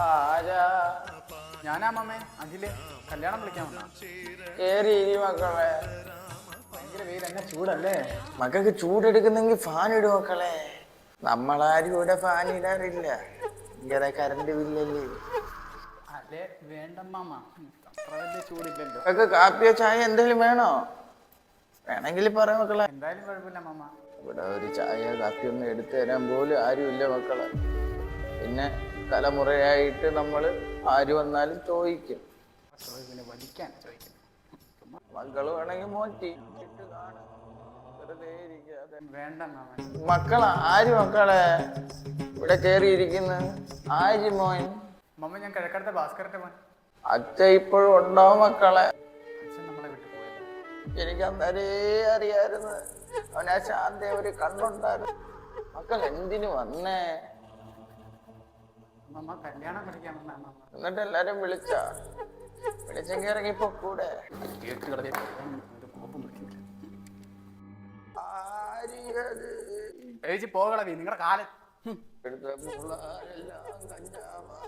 ആരാ? ഞാനാ മാമേ, അഖില്. കല്യാണം വിളിക്കാൻ വന്നാ. കേറി ഇരി മക്കളെ. ഭയങ്കര വെയിൽ, എന്നെ ചൂടല്ലേ? മക്കൾക്ക് ചൂടെടുക്കുന്നെങ്കിൽ ഫാൻ ഇടും മക്കളെ. നമ്മളാരും ഇവിടെ ഫാൻ ഇടാറില്ല. ഭയങ്കര കറണ്ട് ബില്ലല്ലേ. അല്ലേ വേണ്ട മാമ, അത്ര വലിയ ചൂടില്ലല്ലോ. മക്കൾക്ക് കാപ്പിയോ ചായ എന്തെങ്കിലും വേണോ? വേണമെങ്കിൽ പറ മക്കളെ. എന്തായാലും കുഴപ്പമില്ല മാമ. ഇവിടെ ഒരു ചായ കാപ്പി ഒന്നും എടുത്തു തരാൻ പോലും ആരുമില്ല മക്കളെ. പിന്നെ തലമുറയായിട്ട് നമ്മൾ ആര് വന്നാലും ചോദിക്കും. പിന്നെ വലിക്കാൻ ചോദിക്കും. മക്കള് വേണമെങ്കിൽ മോറ്റി വെറുതെ ഇരിക്കാതെ. വേണ്ട മാമ. മക്കളെ ആര് മക്കളെ ഇവിടെ കേറിയിരിക്കുന്ന? ആര് മോൻ? മമ്മ, ഞാൻ കിഴക്കടുത്ത ഭാസ്കരന്റെ മോൻ. അച്ഛ ഇപ്പോഴും ഉണ്ടാവും മക്കളെ. അച്ഛൻ നമ്മളെ വിട്ടു പോയത്. എനിക്ക് അന്നേരേ അറിയായിരുന്നു അവനാ ശാന്ത ഒരു കണ്ണുണ്ടായിരുന്നു. മക്കൾ എന്തിനു വന്നേ? മമ്മ കല്യാണം വിളിക്കാൻ വന്നാ മാമ. എന്നിട്ട് എല്ലാരും വിളിച്ചെങ്കിൽ ഇറങ്ങിപ്പോ കൂടെ. പോകളവി നിങ്ങളുടെ കാലം എടുത്ത പിള്ളേരെല്ലാം കഞ്ചാവാ.